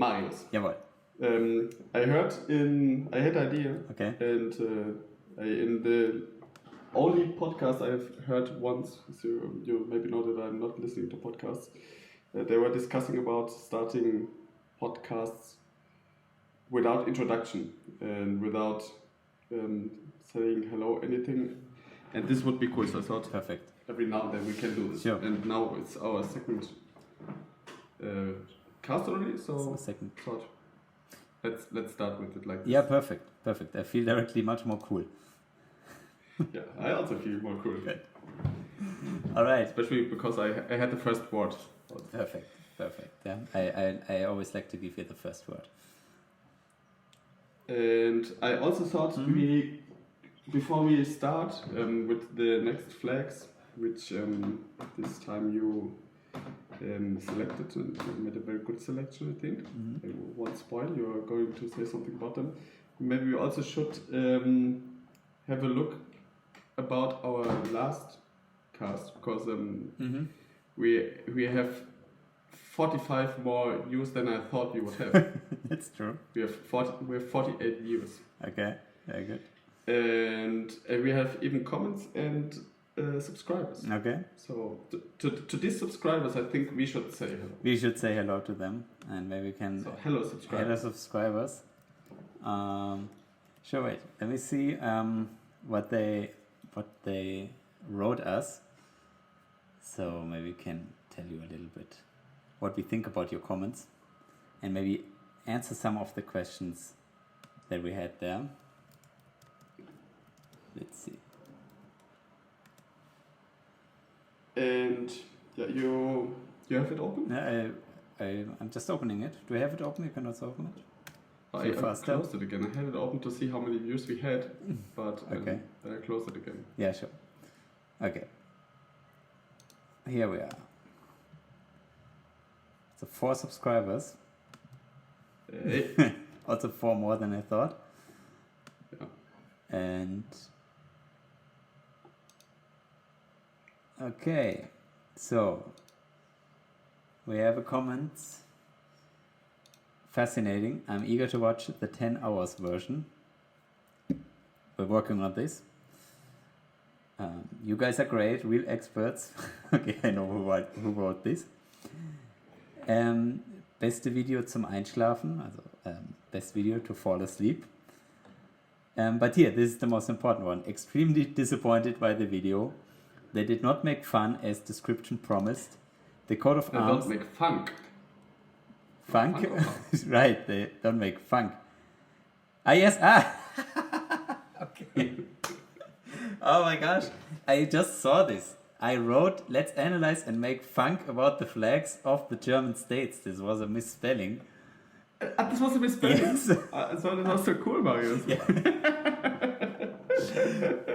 Marius. Jawohl. I had the idea. Okay. And in the only podcast I've heard once, so you maybe know that I'm not listening to podcasts, they were discussing about starting podcasts without introduction and without saying hello, anything. And this would be cool, so I thought Perfect. every now and then we can do this. Sure. And now it's our second cast already, so Second. thought let's start with it like this. Yeah, perfect. I feel directly much more cool. Yeah, I also feel more cool. Good. All right. Especially because I had the first word. Perfect. Yeah, I always like to give you the first word. And I also thought before we start with the next flags, which this time you selected and made a very good selection, I think. I won't spoil, you are going to say something about them. Maybe we also should have a look about our last cast, because we have 45 more views than I thought we would have. That's true. We have 48 views. Okay, very good. And we have even comments and subscribers. Okay. So to these subscribers, I think we should say hello. We should say hello to them, and maybe we can. So hello subscribers. Hello subscribers. Sure. Wait. Let me see what they wrote us. So maybe we can tell you a little bit what we think about your comments, and maybe answer some of the questions that we had there. Let's see. And yeah, you have it open? I'm just opening it. Do I have it open? You can also open it. I closed it again. I had it open to see how many views we had, but Okay. I closed it again. Yeah, sure. Okay. Here we are. So 4 subscribers. Hey. Also 4 more than I thought. Yeah. And okay, so we have a comment. Fascinating. I'm eager to watch the 10 hours version. We're working on this. You guys are great, real experts. Okay, I know who wrote this. Beste Video zum Einschlafen, also best video to fall asleep. But here, this is the most important one. Extremely disappointed by the video. They did not make fun as description promised. The coat of They arms. don't make funk. Funk? Funk. Right, they don't make funk. Yes. Okay. Oh my gosh, I just saw this. I wrote, let's analyze and make funk about the flags of the German states. This was a misspelling. This was a misspelling. Yes. So that was so cool, Marius. Yeah.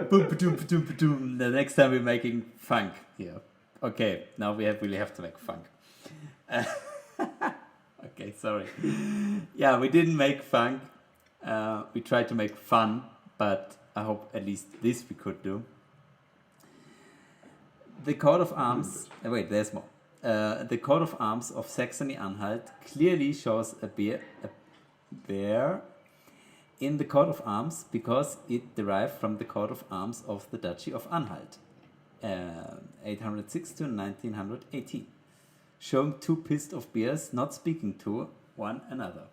Boom, ba-doom, ba-doom, ba-doom. The next time we're making funk here. Okay, now we really have to make funk. Okay, sorry. Yeah, we didn't make funk. We tried to make fun, but I hope at least this we could do. The coat of arms. Wait, there's more. The coat of arms of Saxony-Anhalt clearly shows a bear in the coat of arms because it derived from the coat of arms of the Duchy of Anhalt, 806 to 1918, showing 2 pissed off bears not speaking to one another.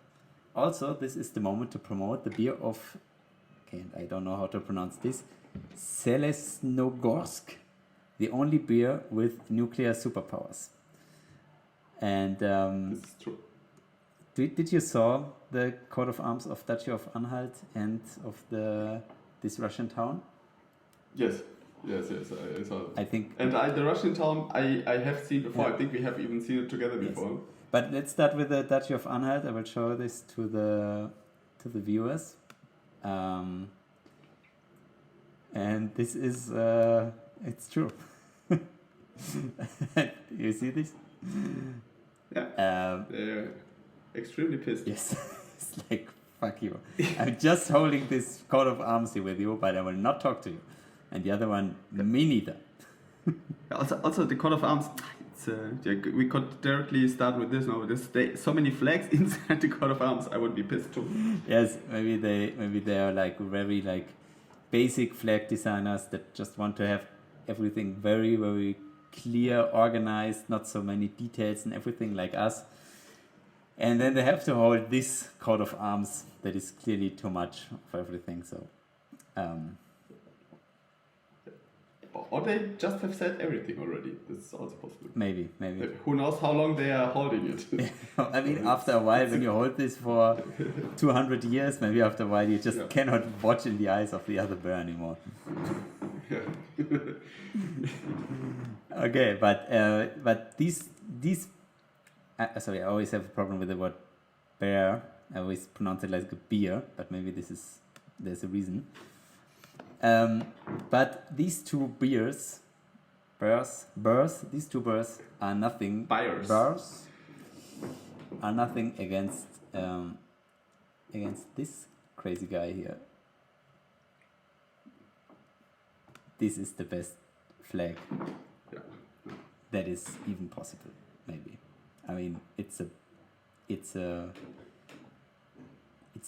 Also, this is the moment to promote the beer of, okay, I don't know how to pronounce this, Selesnogorsk, the only beer with nuclear superpowers. And This is true. did you saw the coat of arms of Duchy of Anhalt and of this Russian town? Yes, I saw it. I think. And the Russian town I have seen before. Yeah. I think we have even seen it together Yes. before. But let's start with the Duchy of Anhalt. I will show this to the viewers. And this is it's true. You see this? Yeah. They're extremely pissed. Yes. It's like, fuck you. I'm just holding this coat of arms here with you, but I will not talk to you. And the other one, me neither. Also the coat of arms, it's we could directly start with this now. There's so many flags inside the coat of arms. I would be pissed too. Yes, maybe they are like very like basic flag designers that just want to have everything very, very clear, organized, not so many details and everything like us. And then they have to hold this coat of arms that is clearly too much for everything. So, Or they just have said everything already. This is also possible. maybe. Who knows how long they are holding it? I mean, after a while, when you hold this for 200 years, maybe after a while you just cannot watch in the eyes of the other bear anymore. Okay, but these sorry, I always have a problem with the word bear. I always pronounce it like a beer, but maybe there's a reason. But these two bears, these two bears are nothing. Bears are nothing against this crazy guy here. This is the best flag that is even possible. Maybe, I mean it's a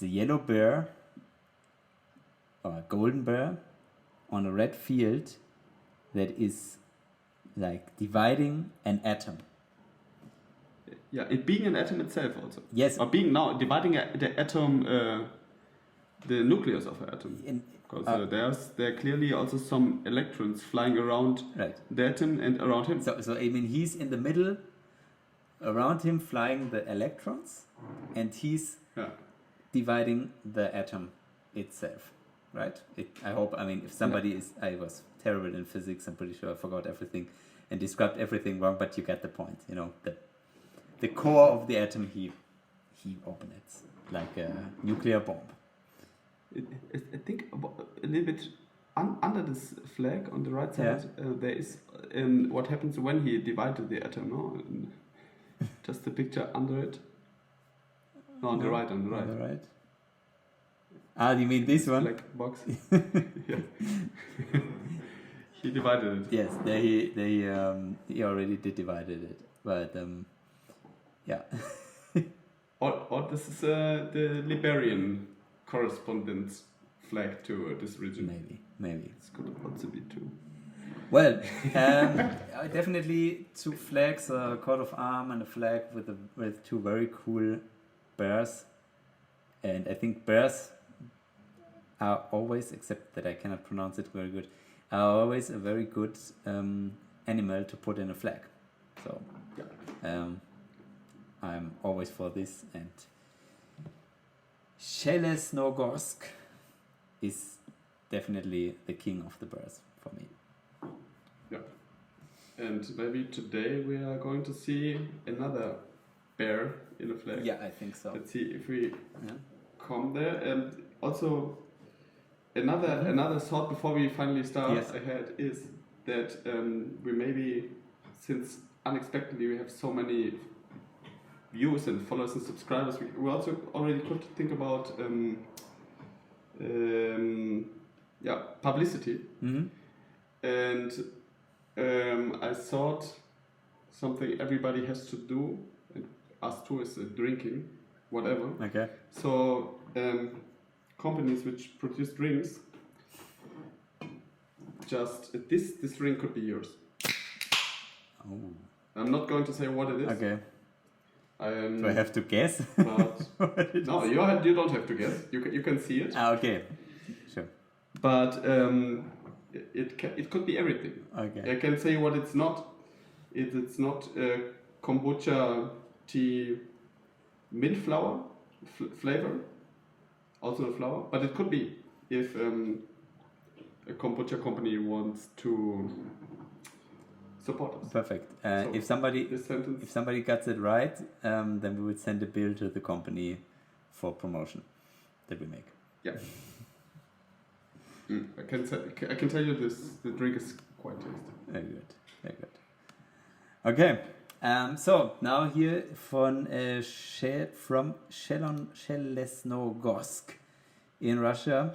yellow bear or a golden bear on a red field that is like dividing an atom. Yeah, it being an atom itself also. Yes. Or being now dividing the atom, the nucleus of an atom. Because there are clearly also some electrons flying around the atom and around him. So I mean he's in the middle, around him flying the electrons, and he's dividing the atom itself. Right? I hope, I mean, if somebody I was terrible in physics, I'm pretty sure I forgot everything and described everything wrong, but you get the point, you know, the core of the atom, he opens like a nuclear bomb. I think a little bit under this flag on the right side, there is what happens when he divided the atom, no? And just the picture under it. No, on the right. On the right. Ah, you mean this one? Black box. He divided it. Yes, he already did divided it, but yeah. Or this is the Liberian correspondence flag to this region. Maybe. This could also be too. Well, definitely two flags, a coat of arms and a flag with two very cool bears, and I think bears are always, except that I cannot pronounce it very good, are always a very good animal to put in a flag. So I'm always for this, and Shelesnogorsk is definitely the king of the bears for me. Yeah. And maybe today we are going to see another bear in a flag. Yeah, I think so. Let's see if we come there. And also another thought before we finally start ahead is that we maybe, since unexpectedly we have so many views and followers and subscribers, we also already could think about publicity. Mm-hmm. And I thought something everybody has to do, and us too, is drinking, whatever. Okay. So companies which produce drinks, just this drink could be yours. Oh. I'm not going to say what it is. Okay. Do I have to guess? But no, you don't have to guess. You can see it. Ah, okay. Sure. But it could be everything. Okay. I can say what it's not. It's not kombucha tea mint flower flavor, also a flower, but it could be if a kombucha company wants to support us. Perfect. So if somebody gets it right, then we would send a bill to the company for promotion that we make. Yeah. I can tell you the drink is quite tasty. Very good. Okay. So now here from Shelesnogorsk in Russia,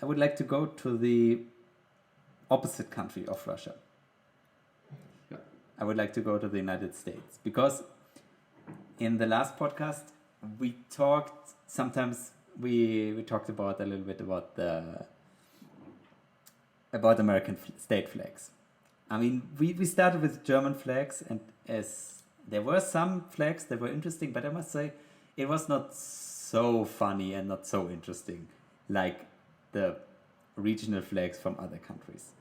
I would like to go to the opposite country of Russia. Yeah. I would like to go to the United States, because in the last podcast we talked. Sometimes we talked about a little bit about American state flags. I mean, we started with German flags, and as there were some flags that were interesting, but I must say it was not so funny and not so interesting like the regional flags from other countries.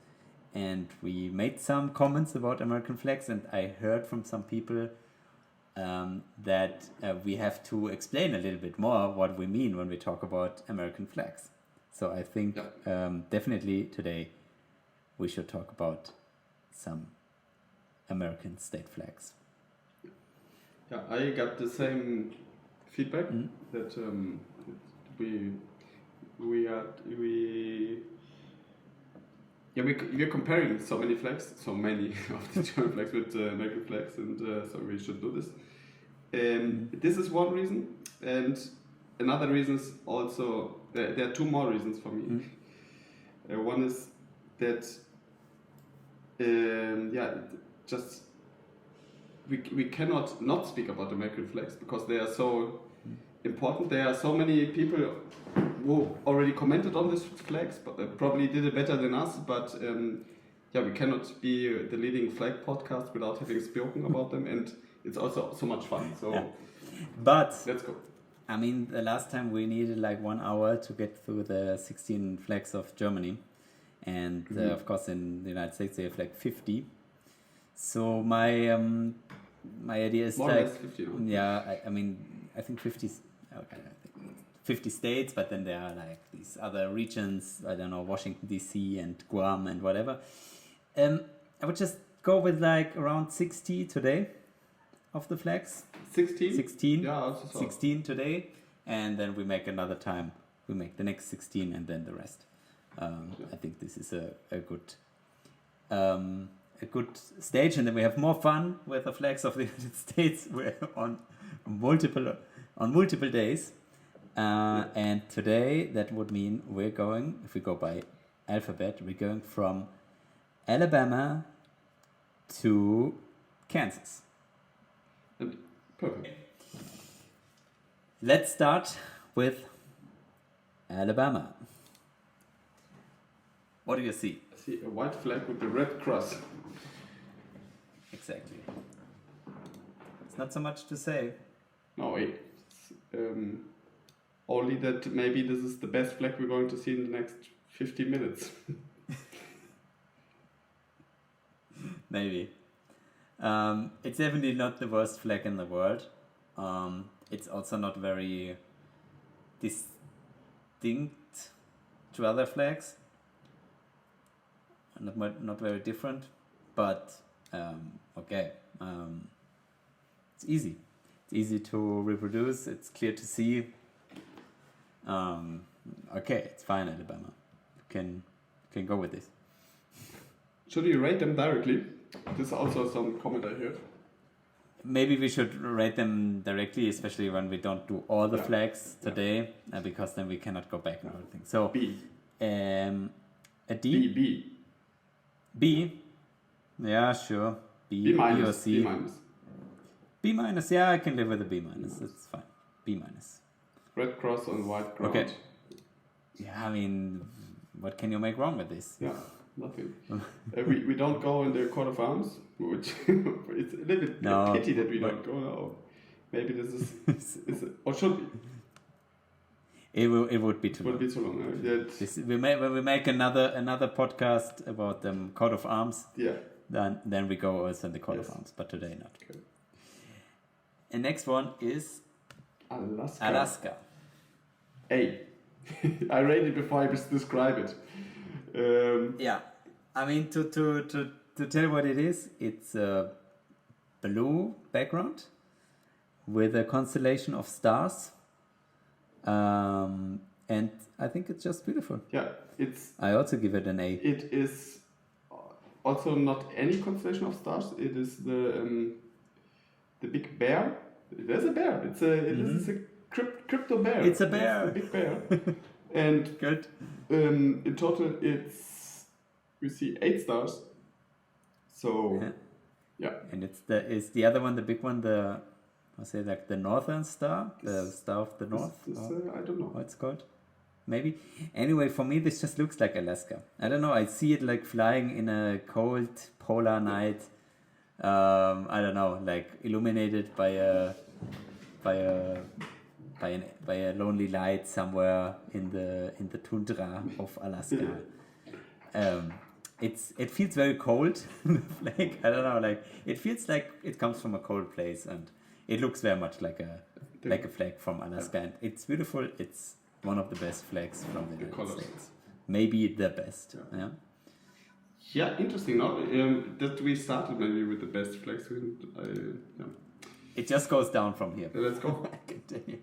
And we made some comments about American flags, and I heard from some people that we have to explain a little bit more what we mean when we talk about American flags. So I think definitely today we should talk about some American state flags. Yeah, I got the same feedback that we're comparing so many flags, so many of the German flags with American flags, and so we should do this. This is one reason, and another reason is also there are two more reasons for me. One is that just we cannot not speak about American flags because they are so important. There are so many people who already commented on these flags, but they probably did it better than us. But we cannot be the leading flag podcast without having spoken about them, and it's also so much fun. So, but let's go. I mean, the last time we needed like 1 hour to get through the 16 flags of Germany, and of course in the United States they have like 50. So my idea is more like or less 50. No? I mean I think 50. Okay, I think 50 states, but then there are like these other regions. I don't know, Washington D.C. and Guam and whatever. I would just go with like around 60 today of the flags. 16? 16. Yeah, also so. 16 today, and then we make another time. We make the next 16 and then the rest. I think this is a good stage, and then we have more fun with the flags of the United States. We're on multiple days, and today that would mean we're going, if we go by alphabet, we're going from Alabama to Kansas. Perfect. Let's start with Alabama. What do you see? I see a white flag with the red cross. Exactly. It's not so much to say. No, only that maybe this is the best flag we're going to see in the next 50 minutes. Maybe. It's definitely not the worst flag in the world. It's also not very distinct to other flags. Not very different, but okay. It's easy. It's easy to reproduce. It's clear to see. Okay, it's fine, Alabama. Can go with this. Should we rate them directly? This is also some comment I heard. Maybe we should rate them directly, especially when we don't do all the flags today, because then we cannot go back and everything. So B. A D. B. Yeah, sure. B minus. B or C. B minus. B minus. Yeah, I can live with a B minus. It's fine. B minus. Red cross on white ground. Okay. Yeah, I mean, what can you make wrong with this? Yeah, nothing. We don't go in the coat of arms, which it's a little bit a pity that we don't go now. Maybe this is or should be. It would be too long. Would be too long. When we make another podcast about coat of arms. Yeah. Then we go also in the coat of arms, but today not. Okay. And next one is Alaska. A. I read it before I describe it. Yeah, I mean to tell you what it is, it's a blue background with a constellation of stars, and I think it's just beautiful. Yeah, I also give it an A. It is also not any constellation of stars. It is the big bear. There's a bear. It is a crypto bear. It's a bear. It's a big bear. And good. In total, we see 8 stars. So Yeah. And is the other one, the big one, the, I say, like the Northern Star, the Star of the North, I don't know. what it's called, maybe. Anyway, for me this just looks like Alaska. I don't know, I see it like flying in a cold polar night. I don't know, like illuminated by a lonely light somewhere in the tundra of Alaska. It feels very cold. Like, I don't know, like it feels like it comes from a cold place, and it looks very much like a flag from Alaska, and it's beautiful. It's one of the best flags from the United colors. States, maybe the best. Yeah. Yeah, interesting. Now that we started maybe with the best flags. Yeah. It just goes down from here. Let's go. Continue.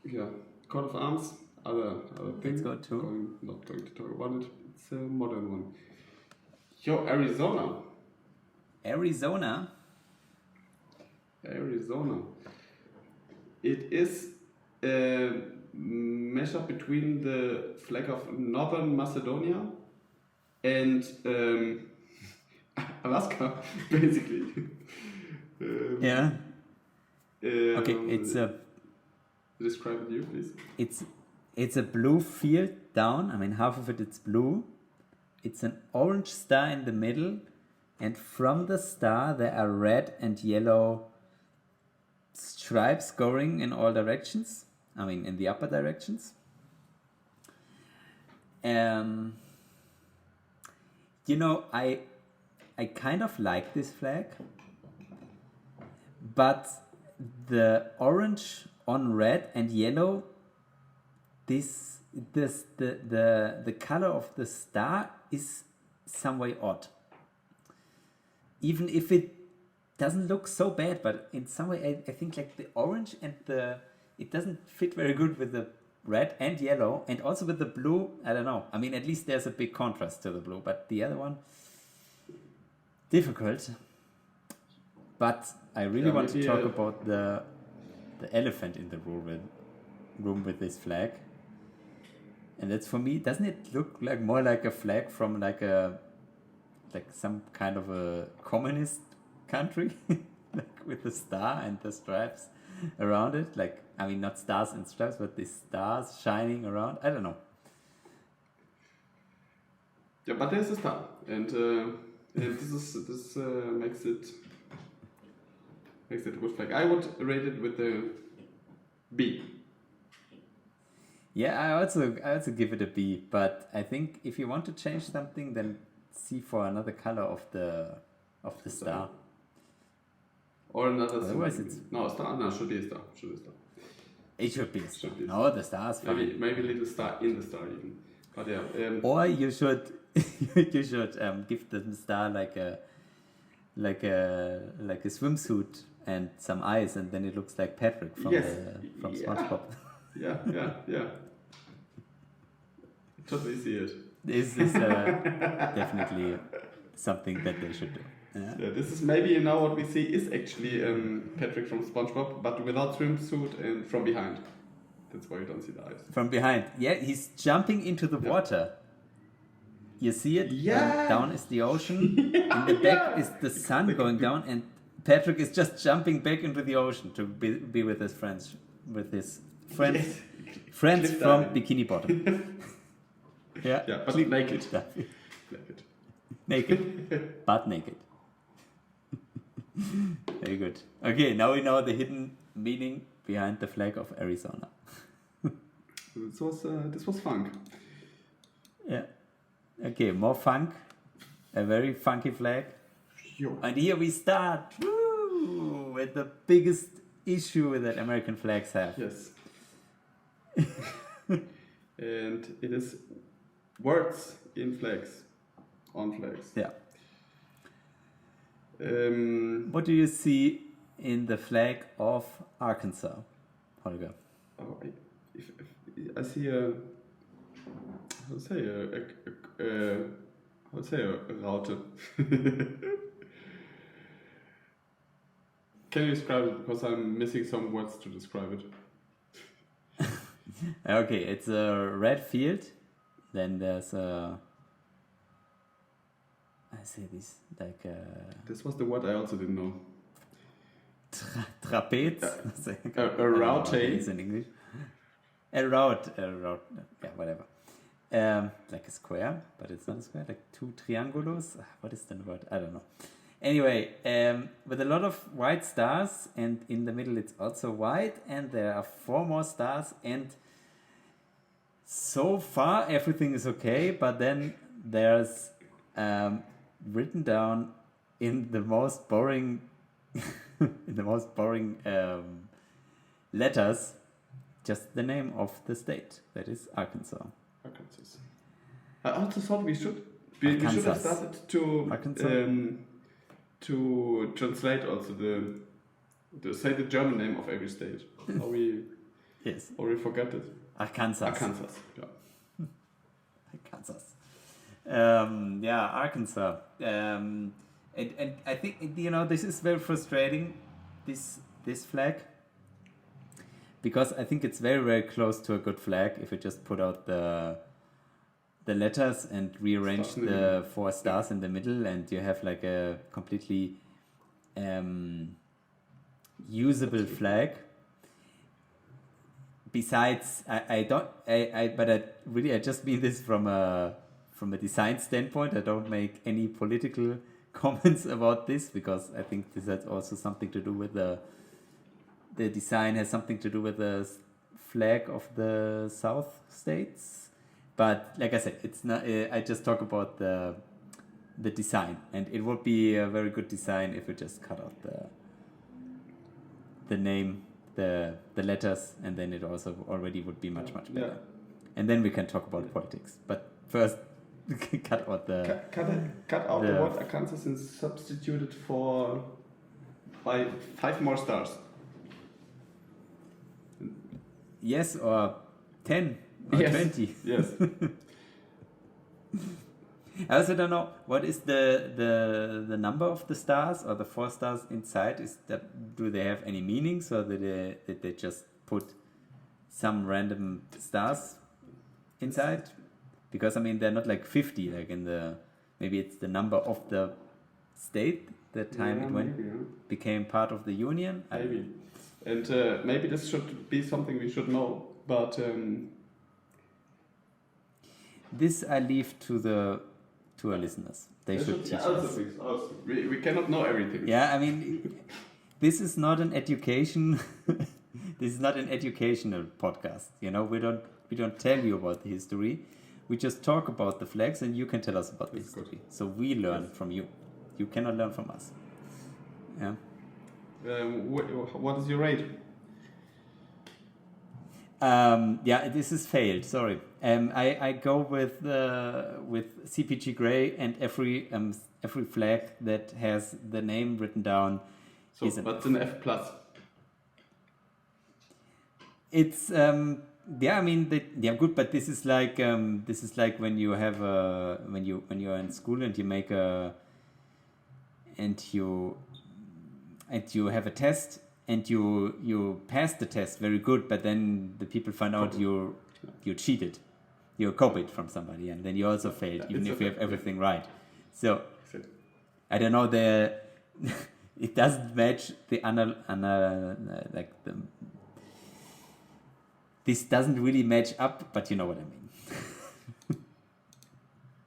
Yeah, coat of arms. Other things. Let's go to. Not going to talk about it. It's a modern one. Yo, Arizona. Arizona. It is a mashup between the flag of Northern Macedonia and Alaska, basically. Yeah. Okay, it's a. Describe it you, please. It's a blue field down. I mean, half of it's blue. It's an orange star in the middle, and from the star there are red and yellow stripes going in all directions. I mean, in the upper directions. You know, I kind of like this flag, but the orange on red and yellow, the color of the star is some way odd. Even if it doesn't look so bad, but in some way I think like the orange and it doesn't fit very good with the red and yellow, and also with the blue. I don't know. I mean, at least there's a big contrast to the blue, but the other one, difficult. But I really want to talk about the elephant in the room with this flag. And that's, for me, doesn't it look like more like a flag from like some kind of a communist country, like with the star and the stripes around it? Like, I mean, not stars and stripes, but the stars shining around. I don't know. Yeah, but there's a star, and this makes it a good flag. I would rate it with a B. Yeah, I also give it a B, but I think if you want to change something, then see for another color of the star. Or another. Otherwise it's no star. No, should be a star. It should be a star. Should be a No, the star is fine. Maybe a little star in the star even. But yeah. Or you should give the star like a swimsuit and some eyes, and then it looks like Patrick from SpongeBob. Yeah. Totally see it. This is definitely something that they should do. Yeah, this is maybe now what we see is actually Patrick from SpongeBob, but without swimsuit and from behind. That's why you don't see the eyes. From behind, yeah, he's jumping into the water. You see it? Yeah. Down is the ocean. In the back is the sun going down, and Patrick is just jumping back into the ocean to be with his friends, friends Cliff from diving. Bikini Bottom. Yeah, but naked. Naked, but naked. Very good. Okay, now we know the hidden meaning behind the flag of Arizona. This was funk. Yeah. Okay, more funk. A very funky flag. Yo. And here we start with the biggest issue that American flags have. Yes. And it is words in flags, on flags. Yeah. What What do you see in the flag of Arkansas, Holger? Oh, if I see a Raute. Can you describe it? Because I'm missing some words to describe it. Okay, it's a red field. Then there's a, I I say this? Like This was the word I also didn't know. trapez. A route. It's in English. A route. Yeah, whatever. Like a square, but it's not a square. Like two triangulos. What is the word? I don't know. Anyway, with a lot of white stars, and in the middle it's also white, and there are 4 more stars, and so far everything is okay, but then there's written down in the most boring letters just the name of the state, that is Arkansas. Arkansas. I also thought we should have started to translate also the say the German name of every state. Or we forget it. Arkansas. Yeah. Arkansas. Arkansas. And I think this is very frustrating. This flag, because I think it's very, very close to a good flag if you just put out the letters and rearrange the 4 stars in the middle, and you have like a completely usable flag. Besides, I just mean this from a design standpoint. I don't make any political comments about this, because I think this has also something to do with the design has something to do with the flag of the South states. But like I said, it's not. I just talk about the design, and it would be a very good design if we just cut out the name, the letters, and then it also already would be much better. Yeah. And then we can talk about politics. But first, cut out the word Arkansas and substitute it for 5 more stars. Yes, or 10 or 20. Yes. I also don't know what is the number of the stars, or the 4 stars inside. Do they have any meanings, or did they just put some random stars inside? Because I mean, they're not like 50, like in maybe it's the number of the state, the time it became part of the union. Maybe. And maybe this should be something we should know, but this I leave to our listeners. They should teach us. We cannot know everything. Yeah, I mean, this is not an education. This is not an educational podcast. We don't tell you about the history. We just talk about the flags, and you can tell us about the history. Good. So we learn from you. You cannot learn from us. Yeah. What is your rate? This is failed. Sorry. I go with CPG Grey, and every flag that has the name written down. So what's an F plus? It's good, but this is like when you have when you're in school and you make you have a test, and you pass the test very good, but then the people find out you cheated, you copied from somebody, and then you also failed, even if you have everything right. So I don't know, it doesn't match this doesn't really match up, but you know what I mean.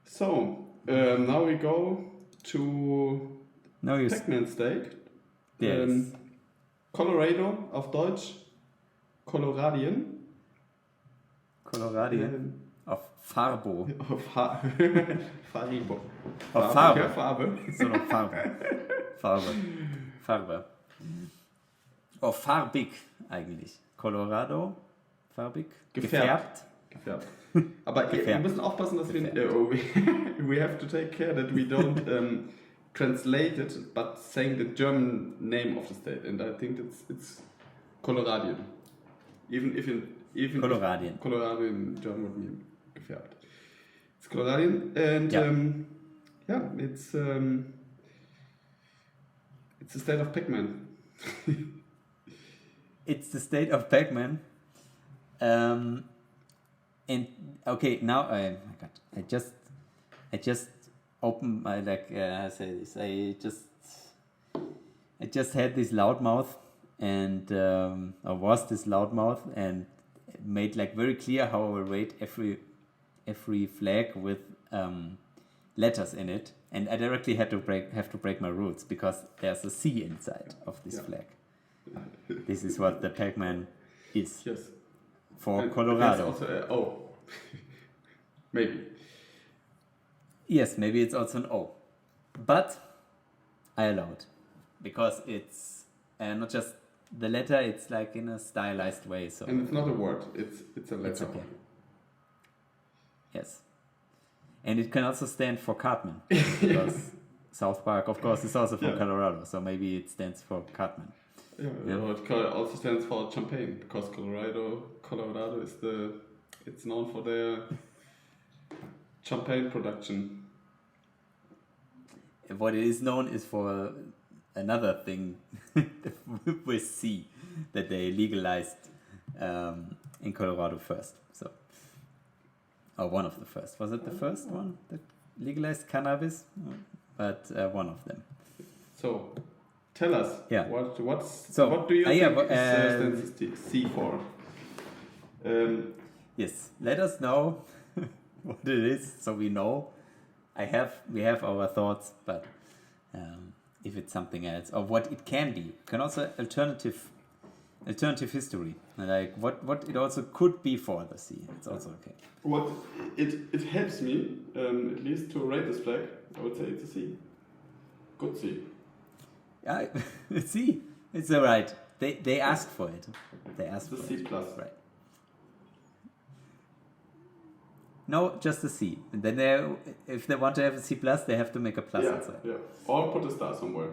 So now we go to Pac-Man State. Yes. Colorado auf Deutsch, Coloradien. Auf Farbo. Auf Faribo. Auf Farbe. Ja, Farbe. So noch Farbe. Auf farbig eigentlich. Colorado, farbig. Gefärbt. Aber wir müssen aufpassen, dass we have to take care that we don't translate it, but saying the German name of the state, and I think it's Coloradien. Even Coloradien. Coloradien German would mean gefärbt. It's Coloradien, and it's the state of Pac-Man. It's the state of Pac-Man. And okay, now I just open my I say this. I just had this loudmouth, and I was this loudmouth, and made like very clear how I will rate every flag with letters in it, and I directly have to break my rules because there's a C inside of this flag. This is what the Pac-Man is. Yes. For And Colorado. there's also O. Maybe. Yes, maybe it's also an O. But I allow it. Because it's not just the letter, it's like in a stylized way. So And it's not a word, it's a letter. it's okay. Yes. And it can also stand for Cartman. Because South Park, of course, is also from Colorado. So maybe it stands for Cartman. Yeah. Or it also stands for champagne, because Colorado is it's known for their champagne production. What it is known is for another thing with C that they legalized in Colorado first. So, or one of the first. Was it the first one that legalized cannabis? But one of them. So, tell us. Yeah. What do you think stands C for? Yes. Let us know what it is, so we know. We have our thoughts, but if it's something else or what it can be, can also alternative history, like what it also could be for the sea. It's also okay. What it helps me at least to rate this flag. I would say it's a C. Good C. Yeah, C. It's alright. They asked for it. They asked it's for a C it. plus. Right. No, just a C. And then if they want to have a C plus, they have to make a plus inside. Yeah. Or put a star somewhere.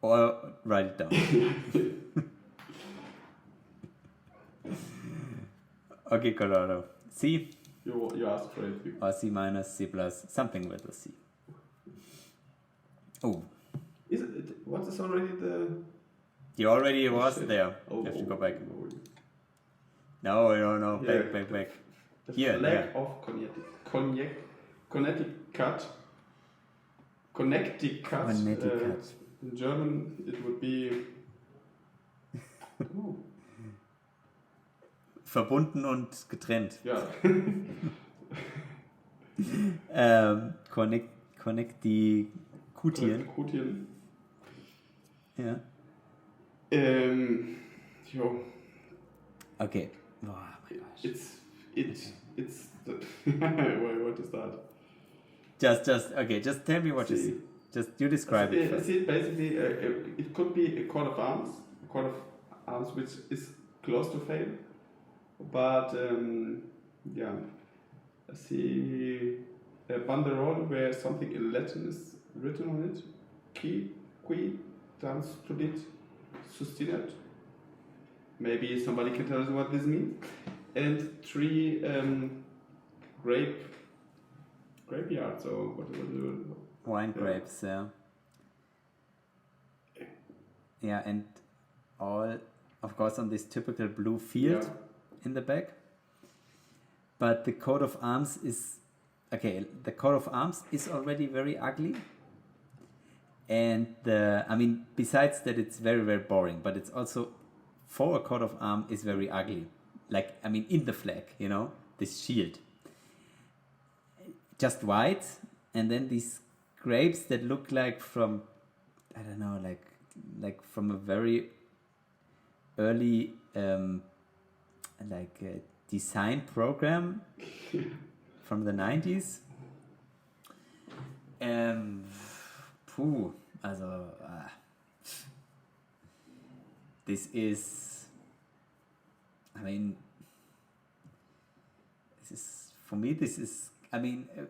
Or write it down. Okay, Colorado. C. You asked for it. Or C minus, C plus, something with a C. Oh. Is it? What is already the? You already was shit. there. You have to go back. No. Yeah. Back. The Here, flag of Connecticut. Connecticut. In German, it would be. Verbunden und getrennt. Yeah. Connecticutien. Yeah. Jo. Okay. Oh my gosh. It's the what is that? Just tell me what you see. Just you describe it first. See, basically, it could be a coat of arms, which is close to fail, but I see a banderole where something in Latin is written on it. Qui trans studit sustinat. Maybe somebody can tell us what this means. And 3 grapeyards, or whatever. Wine grapes, yeah. Yeah, and all, of course, on this typical blue field in the back. But the coat of arms is, the coat of arms is already very ugly. And besides that, it's very, very boring, but it's also, for a coat of arms, is very ugly. In the flag, this shield. Just white, and then these grapes that look like from, I don't know, like from a very early, design program from the 90s. This is,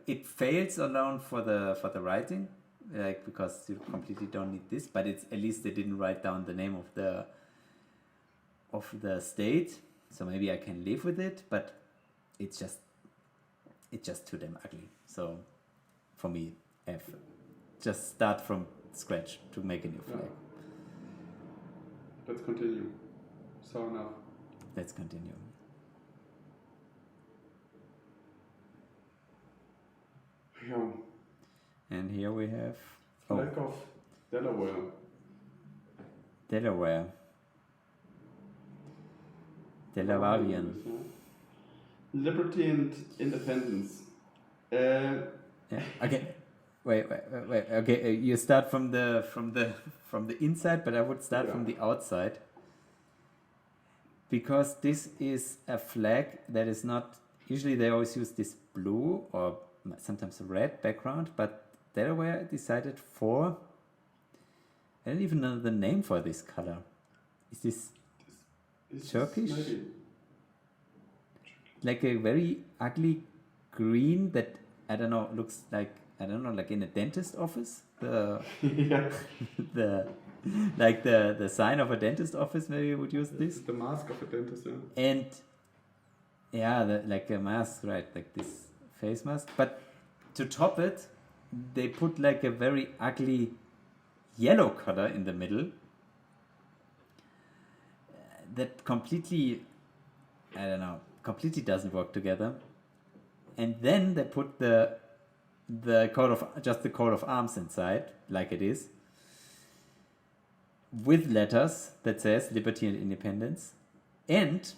it fails alone for the writing, because you completely don't need this, but it's at least they didn't write down the name of the state, so maybe I can live with it, but it's just too damn ugly. So for me, F. Just start from scratch to make a new flag. Let's continue. So enough. Let's continue. Yeah. And here we have Flag of Delaware. Delaware. Delawarean. Liberty and independence. Yeah. Okay. Wait. Okay, you start from the inside, but I would start from the outside, because this is a flag that is not. Usually, they always use this blue or sometimes red background, but Delaware decided for. I don't even know the name for this color. Is this Turkish? Maybe. Like a very ugly green that I don't know looks like like in a dentist office, the Yeah. the sign of a dentist office, maybe you would use this. The mask of a dentist, yeah. And yeah, like a mask, right, like this face mask, but to top it they put like a very ugly yellow color in the middle that completely doesn't work together. And then they put the coat of arms inside, like it is, with letters that says Liberty and Independence. And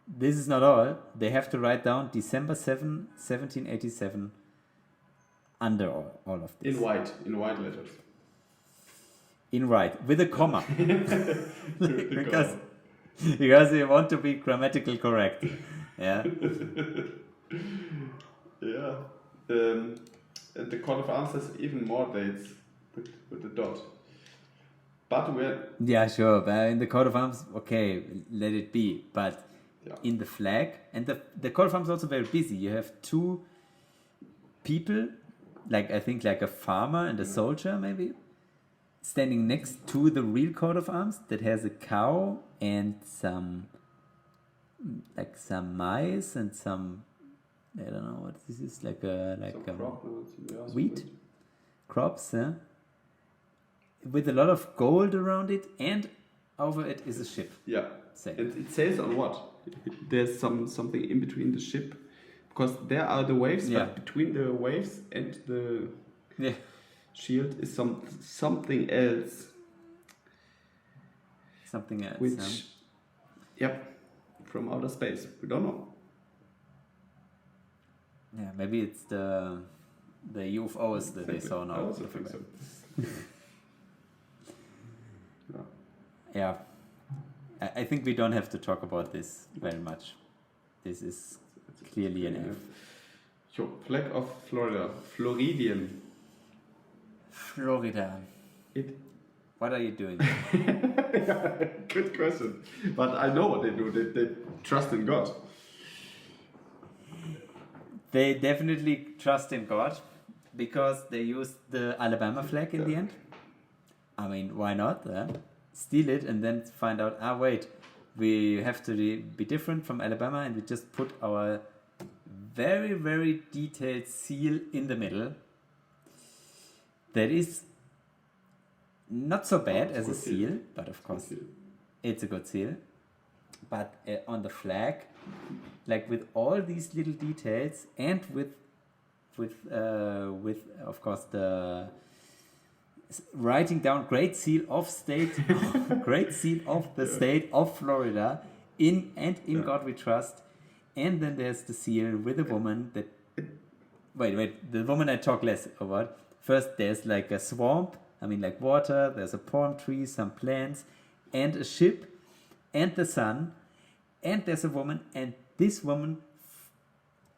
this is not all. They have to write down December 7, 1787 under all of this. In white letters. In white, with a comma. because you want to be grammatically correct. Yeah. Yeah. And the coat of arms has even more dates with the dot. But we're... Yeah, sure. But in the coat of arms, okay, let it be. But in the flag, and the coat of arms is also very busy. You have two people, like I think like a farmer and a soldier maybe, standing next to the real coat of arms that has a cow and some mice and some, I don't know what this is, like wheat crops, yeah? With a lot of gold around it, and over it is a ship. Yeah. And it says on what? There's something in between the ship, because there are the waves, but between the waves and the shield is something else. Something else. Which, from outer space. We don't know. Yeah, maybe it's the UFOs that they saw now. I also think so. Yeah. I think we don't have to talk about this very much. This is clearly an F. Sure. Flag of Florida. Floridian. Florida. What are you doing? Good question. But I know what they do. They trust in God. They definitely trust in God, because they used the Alabama flag in the end. I mean, why not? Steal it and then find out, wait, we have to be different from Alabama, and we just put our very, very detailed seal in the middle. That is not so bad as a seal, but of course it's a good seal. But on the flag, like with all these little details, and with of course the writing down Great Seal of State, Great Seal of the State of Florida, in God we trust, and then there's the seal with a woman that. Wait, the woman I talk less about. First, there's like a swamp. I mean, like water. There's a palm tree, some plants, and a ship, and the sun, and there's a woman, and this woman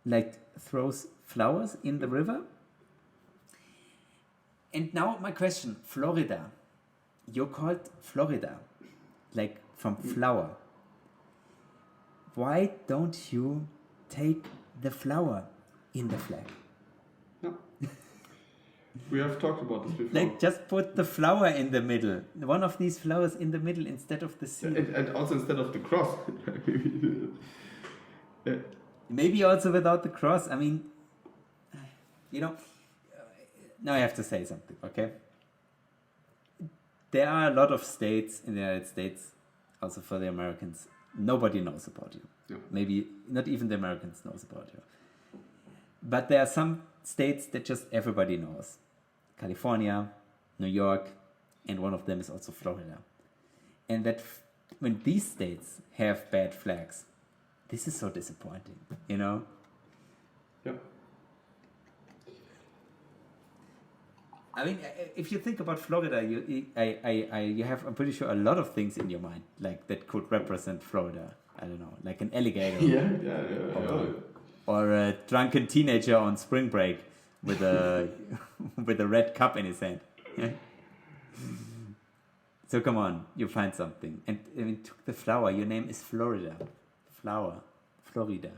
like throws flowers in the river. And now my question, Florida. You're called Florida, like from flower. Why don't you take the flower in the flag? No. We have talked about this before. Like, just put the flower in the middle. One of these flowers in the middle instead of the seal. And also instead of the cross. Yeah. Maybe also without the cross. I mean, now I have to say something, okay? There are a lot of states in the United States, also for the Americans, nobody knows about you. Yeah. Maybe not even the Americans knows about you. But there are some states that just everybody knows: California, New York, and one of them is also Florida. And that when these states have bad flags, this is so disappointing, you know? Yeah. I mean, if you think about Florida, you have, I'm pretty sure, a lot of things in your mind like that could represent Florida. I don't know, like an alligator. Yeah. Or a drunken teenager on spring break with a with a red cup in his hand. Yeah. So come on, you find something. And I mean, took the flower. Your name is Florida. Flower, Florida.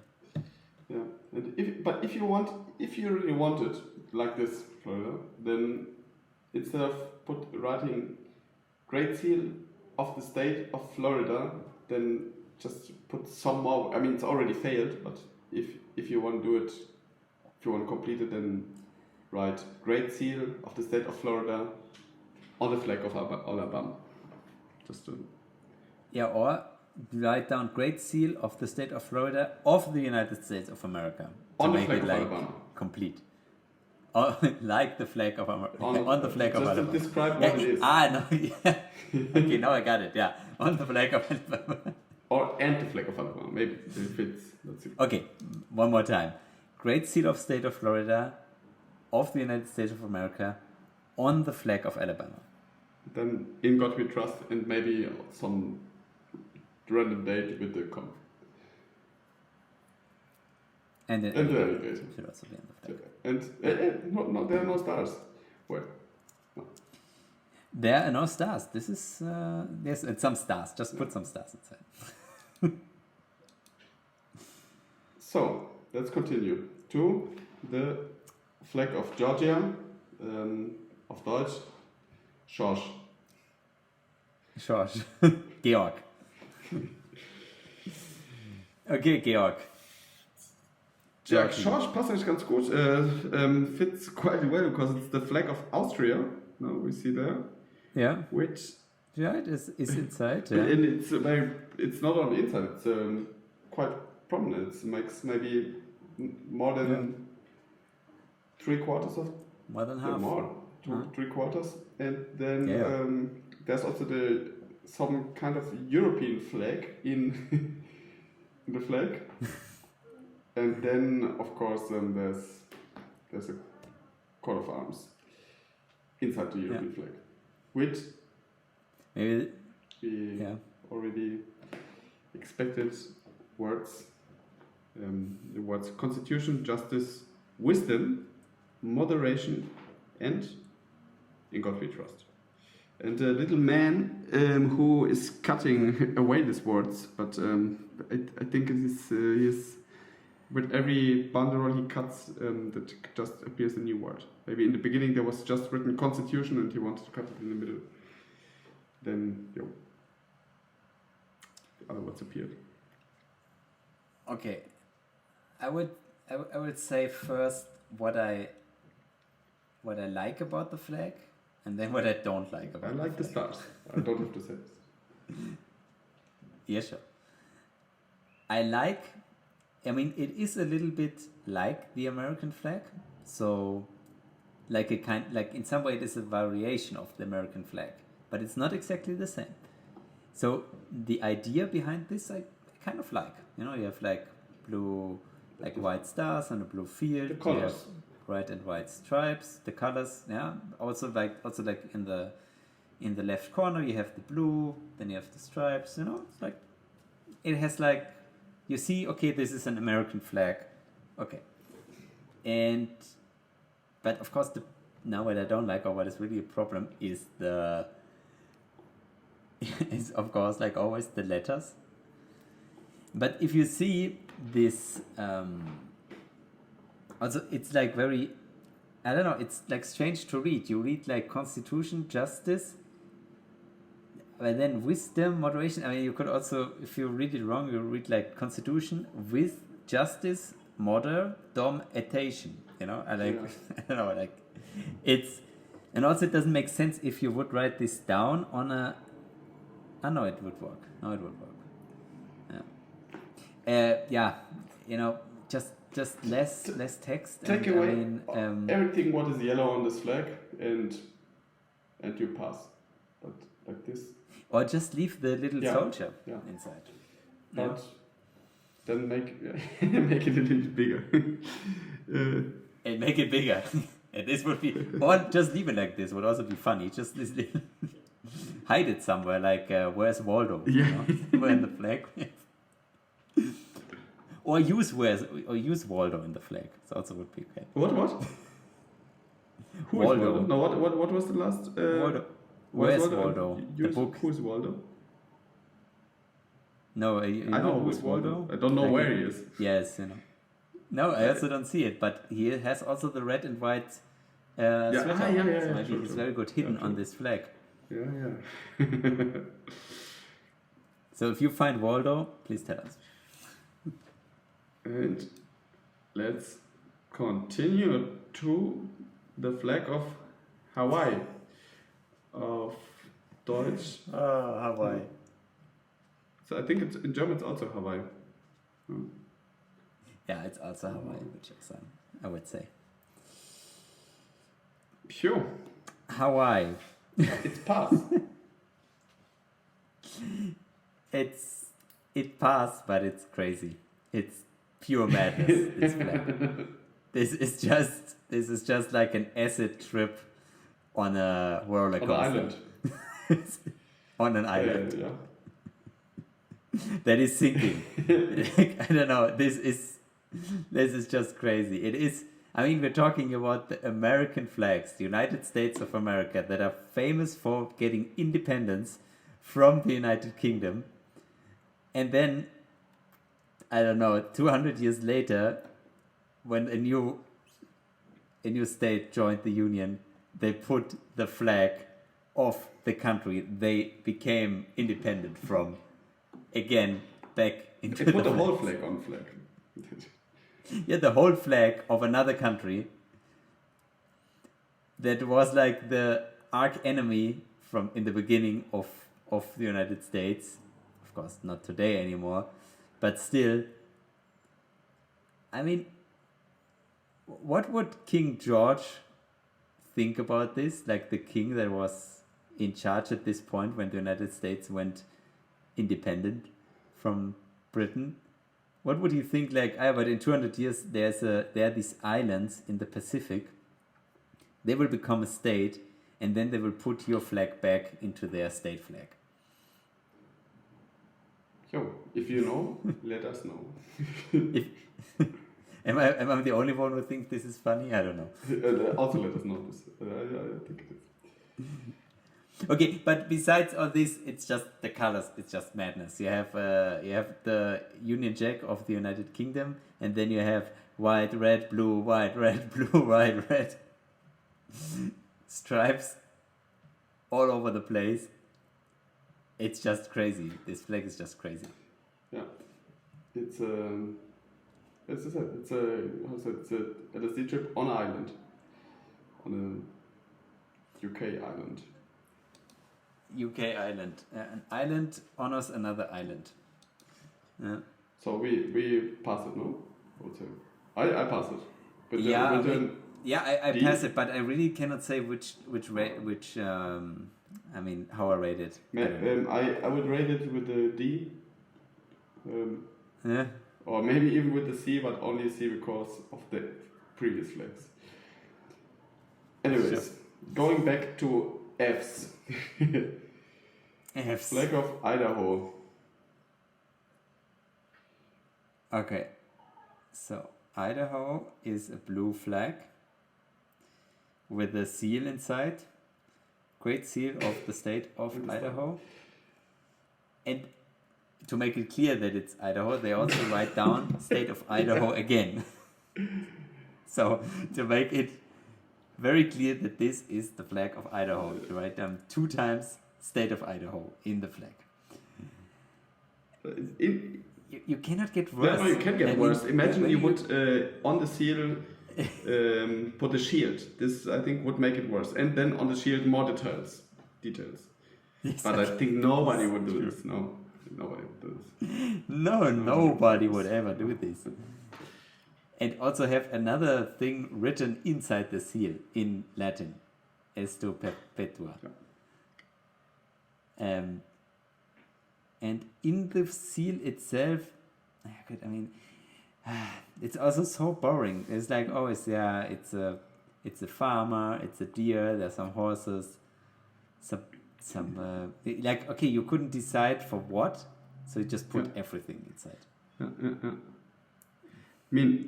Yeah. And if you really want it like this, Florida, then instead of writing Great Seal of the State of Florida, then just put some more. I mean, it's already failed, but if you want to do it, if you want to complete it, then write Great Seal of the State of Florida on the flag of Alabama. Just to... Yeah, or write down Great Seal of the State of Florida of the United States of America. To on the make flag it of like Alabama. complete. Or like the flag of America. On the flag of just Alabama. to describe what it is. No, yeah. Okay, now I got it, yeah. On the flag of Alabama. And the flag of Alabama, maybe if it's. Let's see. Okay, one more time. Great Seal of State of Florida of the United States of America on the flag of Alabama. Then in God we trust, and maybe some random date with the com. And the alligator. should also be on the flag. And no, there are no stars. Where? No. There are no stars. This is yes, and some stars. Just put some stars inside. So let's continue to the flag of Georgia, of Deutsch, Schorsch. George. Georg. Okay, Georg. Ja, Turkey. Schorsch passt eigentlich ganz gut. Fits quite well because it's the flag of Austria. Now we see there, Yeah, which yeah, it is inside. Yeah. and it's not on the inside. It's quite prominent. It makes maybe more than 3/4 of More than half. more, Huh? 3/4, and then Yeah. there's also some kind of European flag in in the flag, and then of course there's a coat of arms inside the European flag, which Maybe. we Yeah. already expected words. The words Constitution, Justice, Wisdom, Moderation, and in God we trust. And a little man who is cutting away these words, but I think it is he's with every banderole he cuts, that just appears a new word. Maybe in the beginning there was just written Constitution, and he wanted to cut it in the middle. Then the other words appeared. Okay, I would say first what I like about the flag, and then what I don't like about. I like the flag. stars. I don't have to say this. Yeah, sure. I mean, it is a little bit like the American flag, so like in some way it is a variation of the American flag, but it's not exactly the same. So the idea behind this I kind of like. You know, you have like blue, like white stars on a blue field. The colors. You have red and white stripes. The colors, yeah. Also like in the left corner you have the blue. Then you have the stripes. You know, it's like it has like you see. Okay, this is an American flag. Okay, but of course now what I don't like, or what is really a problem, is is of course like always the letters. But if you see this, also it's like very, I don't know, it's like strange to read. You read like Constitution, Justice, but then Wisdom, Moderation. I mean, you could also, if you read it wrong, you read like Constitution with Justice, Moderation. You know, I like, I don't know, like it's, and also it doesn't make sense if you would write this down on a. I know it would work. No, it would work. Yeah, you know, just less text. Take and, away I mean, everything what is yellow on this flag and you pass. But like this. or just leave the little Yeah. soldier Yeah. inside. But then make make it a little bigger. And make it bigger. And this would be, or just leave it like this would also be funny. Just this little, hide it somewhere, like where's Waldo? Yeah. You know? Somewhere in the flag. Or use Waldo in the flag. That also would be okay. What? Who is Waldo. Waldo? No, what was the last? Waldo. Where's Waldo? The book. Who's Waldo? No, you I know know who's Waldo? I don't know Like where he is. Yes, you know. No, I also don't see it, but he has also the red and white sweater. yeah, on, yeah, so yeah, maybe sure, he's sure. very good hidden Yeah, on sure. this flag. Yeah. So if you find Waldo, please tell us. And let's continue to the flag of Hawaii. Of Deutsch. Hawaii. So I think it's in German it's also Hawaii. Yeah, it's also Hawaii, which is, I would say. Phew. Hawaii. It's pass. It passed, but it's crazy. It's pure madness. This flag. This is just like an acid trip on a roller On coaster. the island. On an island Yeah. that is sinking. I don't know. This is just crazy. It is. I mean, we're talking about the American flags, the United States of America, that are famous for getting independence from the United Kingdom. And then, I don't know, 200 years later, when a new state joined the Union, they put the flag of the country they became independent from again back into They put the the whole flag. flag on flag. Yeah, the whole flag of another country that was like the arch enemy from in the beginning of the United States. Of course, not today anymore, but still. I mean, what would King George think about this? Like the king that was in charge at this point when the United States went independent from Britain. What would you think? Like, but in 200 years, there are these islands in the Pacific. They will become a state, and then they will put your flag back into their state flag. Yo, if you know, let us know. If, am I the only one who thinks this is funny? I don't know. Also let us know this. I think it is. Okay, but besides all this, it's just the colors. It's just madness. You have the Union Jack of the United Kingdom, and then you have white, red, blue, white, red, blue, white, red stripes all over the place. It's just crazy. This flag is just crazy. Yeah, it's a LSD trip on an island, on a UK island. UK island. An island honors another island. Yeah. So we pass it, no? I pass it. But Yeah, then I D? pass it, but I really cannot say which I mean how I rate it. I don't know. I would rate it with a D. Yeah. Or maybe even with the C, but only C because of the previous flags. Anyways, Sure. going back to F's. F's. Flag of Idaho. Okay. So Idaho is a blue flag with a seal inside. Great seal of the state of Idaho. And to make it clear that it's Idaho, they also write down state of Idaho again. So to make it very clear that this is the flag of Idaho, you write down 2 times state of Idaho in the flag. You cannot get worse. No, you can I get mean, worse. Imagine when you would on the seal put a shield. This I think would make it worse. And then on the shield more details. Yes, But I think nobody would do this. No, nobody would do this. No, nobody would ever do this. and also have another thing written inside the seal in Latin, Esto Perpetua. And in the seal itself, I mean, it's also so boring. It's like always, yeah, it's a farmer, it's a deer, there's some horses, some like, okay, you couldn't decide for what, so you just put everything inside. I mean,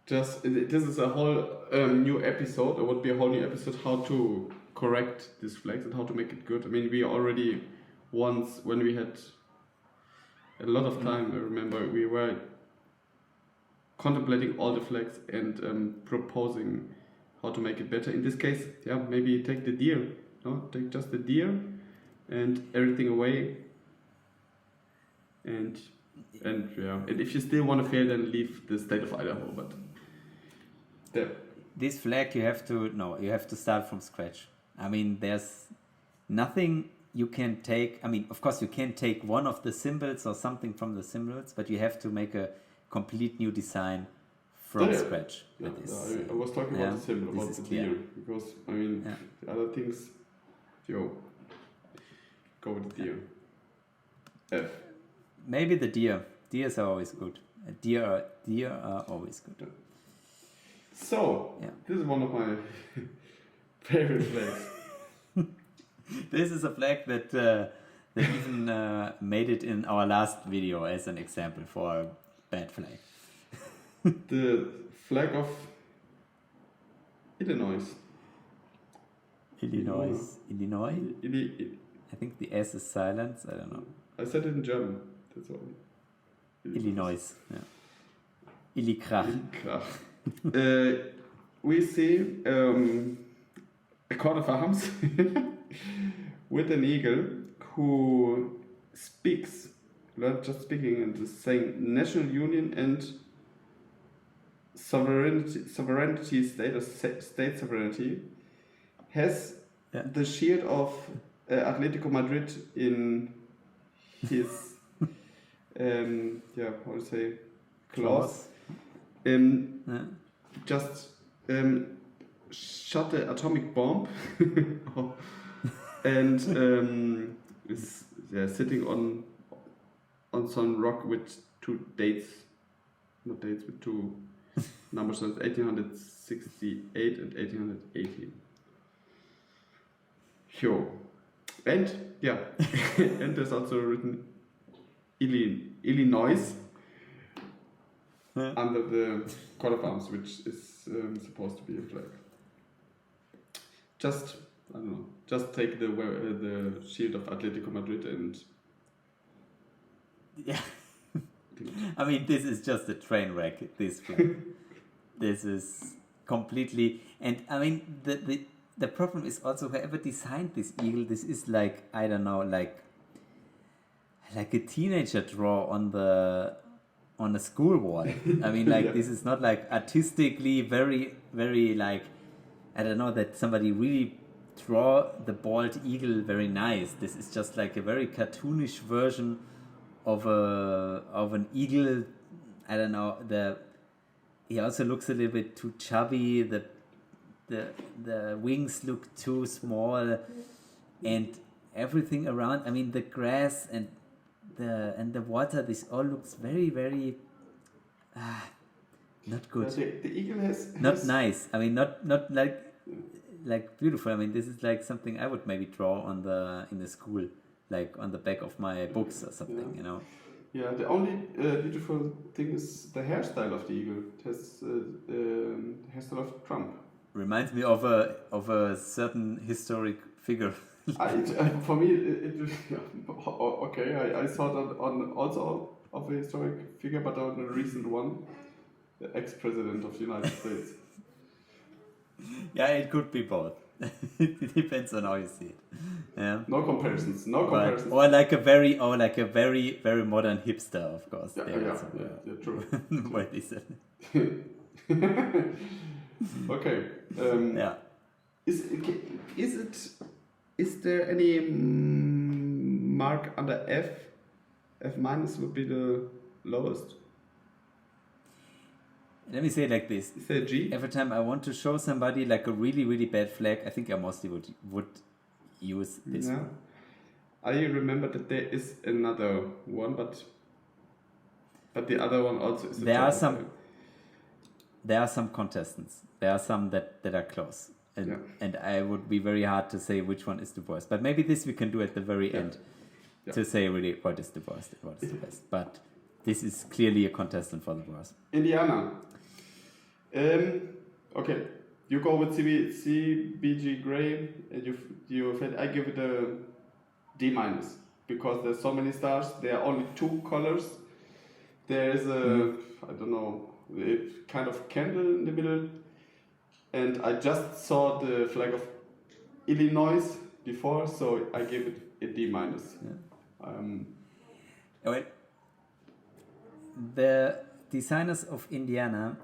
this is a whole new episode. It would be a whole new episode how to correct these flags and how to make it good. I mean, we already once, when we had a lot of time, I remember we were contemplating all the flags and proposing how to make it better. In this case, yeah, maybe take the deer, no? Take just the deer and everything away. And yeah, and if you still want to fail, then leave the state of Idaho. But there. This flag you have to start from scratch. I mean, there's nothing you can take. I mean, of course, you can take one of the symbols or something from the symbols, but you have to make a complete new design from scratch. Yeah, with this. I was talking about the symbol, about the deer, because I mean, the other things, go with the deer. F. Maybe the deer. Deers are always good. Deer are always good. So, this is one of my favorite flags. This is a flag that even made it in our last video as an example for a bad flag. The flag of Illinois. Illinois? I think the S is silent. I don't know. I said it in German. That's all. Illinois. Yeah. Illikrach. We see a court of arms with an eagle who speaks, not just speaking, and is saying national union and sovereignty, state sovereignty, has the shield of Atletico Madrid in his how to say, claws. Just shot the atomic bomb and is sitting on some rock with two numbers, 1868 and 1880. And and there's also written Illinois under the coat of arms, which is supposed to be a flag. Just take the shield of Atletico Madrid and I mean, this is just a train wreck, this flag. This is completely, and I mean the problem is also whoever designed this eagle, this is like, I don't know, like a teenager draw on a school wall. I mean, like this is not like artistically very, very, like, I don't know, that somebody really draw the bald eagle very nice. This is just like a very cartoonish version of an eagle. I don't know, he also looks a little bit too chubby. The wings look too small, and everything around. I mean, the grass and the water. This all looks very, very not good. The eagle has not nice. I mean, not like beautiful. I mean, this is like something I would maybe draw in the school, like on the back of my books or something. You know. Yeah, the only beautiful thing is the hairstyle of the eagle. It has the hairstyle of Trump. Reminds me of a certain historic figure. For me, okay. I saw that on also of a historic figure, but on a recent one, the ex-president of the United States. Yeah, it could be both. It depends on how you see it. Yeah. No comparisons. Or like a very very modern hipster, of course. Yeah, true. What is it? Okay. Is there any mark under F? F minus would be the lowest. let me say it like this. Is there a G? Every time I want to show somebody like a really, really bad flag, I think I mostly would use this Yeah. one. I remember that there is another one, but the other one also is. There are some contestants. There are some that are close. And I would be very hard to say which one is the worst. But maybe this we can do at the very end to say really what is the worst and what is the best. But this is clearly a contestant for the worst. Indiana. Okay, you go with CBG Gray, and I give it a D minus because there's so many stars. There are only 2 colors. There is a I don't know, a kind of candle in the middle, and I just saw the flag of Illinois before, so I give it a D minus. The designers of Indiana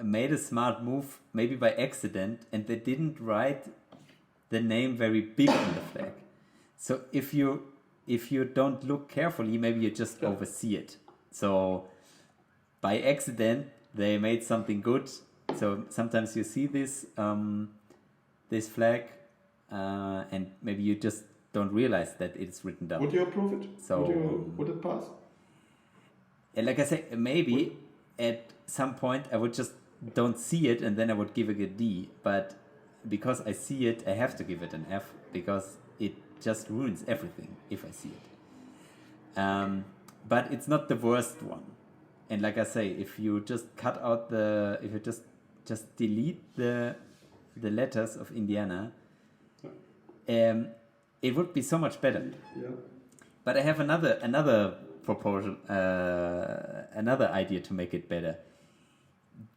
made a smart move, maybe by accident, and they didn't write the name very big on the flag. So if you don't look carefully, maybe you just oversee it. So by accident, they made something good. So sometimes you see this this flag, and maybe you just don't realize that it's written down. Would you approve it? So would it pass? And like I say, maybe at some point I would just don't see it, and then I would give it a D. But because I see it, I have to give it an F, because it just ruins everything if I see it. But it's not the worst one. And like I say, if you just cut out if you just delete the letters of Indiana, it would be so much better. Yeah. But I have another proposal, another idea to make it better.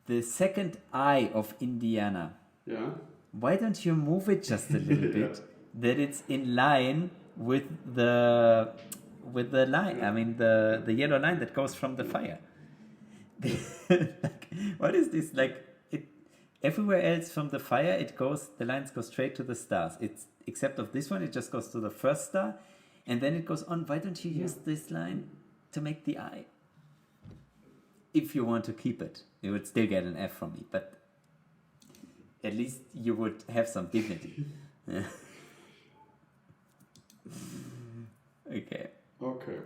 The second I of Indiana. Yeah. Why don't you move it just a little bit, that it's in line with the line? I mean the yellow line that goes from the fire. Like, what is this? Like, everywhere else from the fire, the lines go straight to the stars. Except of this one, it just goes to the first star, and then it goes on. Why don't you use this line to make the eye? If you want to keep it, you would still get an F from me, but at least you would have some dignity. Okay. Okay.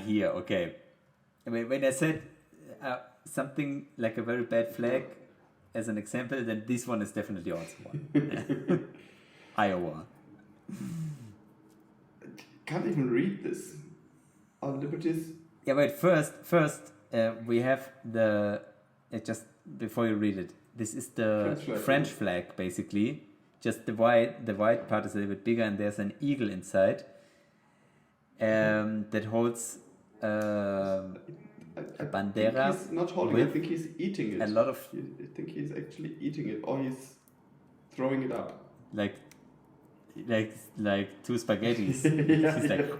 Here, okay. When I said something like a very bad flag as an example, then this one is definitely also one. Iowa. Can't even read this. Our liberties. Yeah, wait. First, we have just before you read it. This is the French flag, basically. Just the white part is a little bit bigger, and there's an eagle inside that holds a bandera. He's not holding it. I think he's eating it. A lot of. I think he's actually eating it, or he's throwing it up. Like two spaghettis. Yeah. He's like.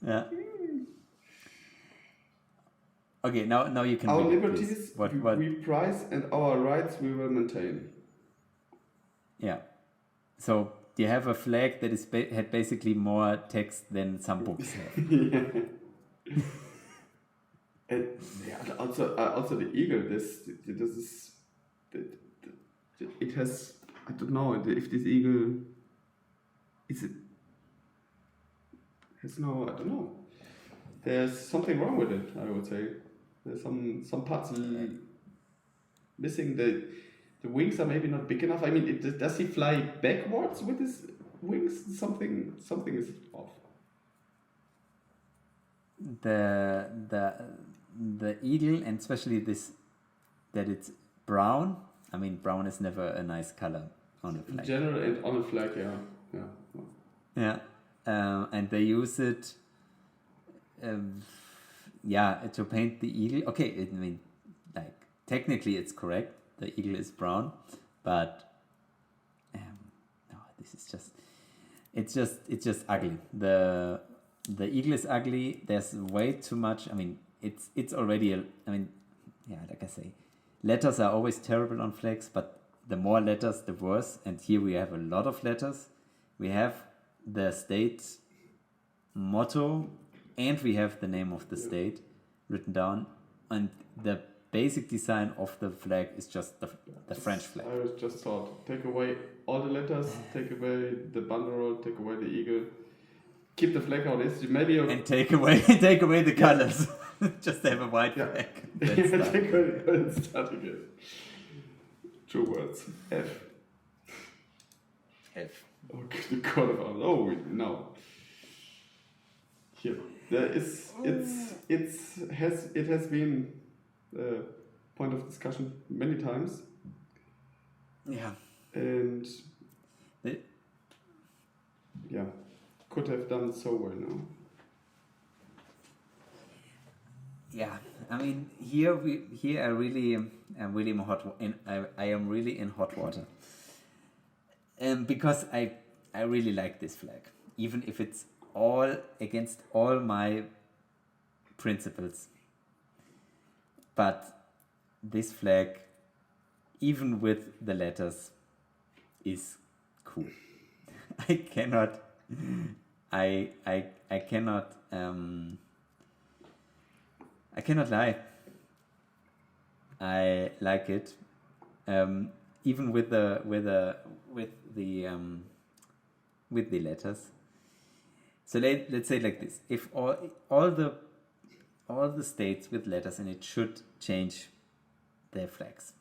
Yeah. Okay, now you can. Our read it, liberties what? we prize, and our rights we will maintain. Yeah. So you have a flag that is had basically more text than some books have. Yeah. And also the eagle. This is it has. I don't know if this eagle is it. Has no. I don't know. There's something wrong with it. I would say. There's some parts missing. The wings are maybe not big enough. I mean, does he fly backwards with his wings? Something is off. The eagle, and especially this, that it's brown. I mean, brown is never a nice color on a flag. In general, and on a flag, yeah. And they use it. To paint the eagle. Okay, I mean, like, technically it's correct. The eagle is brown, but no, this is it's just ugly. The eagle is ugly. There's way too much. I mean, it's already like I say, letters are always terrible on flags, but the more letters, the worse. And here we have a lot of letters. We have the state motto and we have the name of the state written down, and the basic design of the flag is just the French flag. I was just thought, take away all the letters, take away the banderole, take away the eagle, keep the flag how it is. Maybe and take away the colors. Just have a white flag. Take away, let's start again. 2 words. F. Okay, the coat of arms. Oh, no. Here, there is. It has been a point of discussion many times. Yeah. And could have done so well now. Yeah, I mean here I really am really I am really in hot water. Because I really like this flag, even if it's all against all my principles. But this flag, even with the letters, is cool. I cannot lie. I like it, even with the letters. So let's say it like this: if all the states with letters in it should change their flags,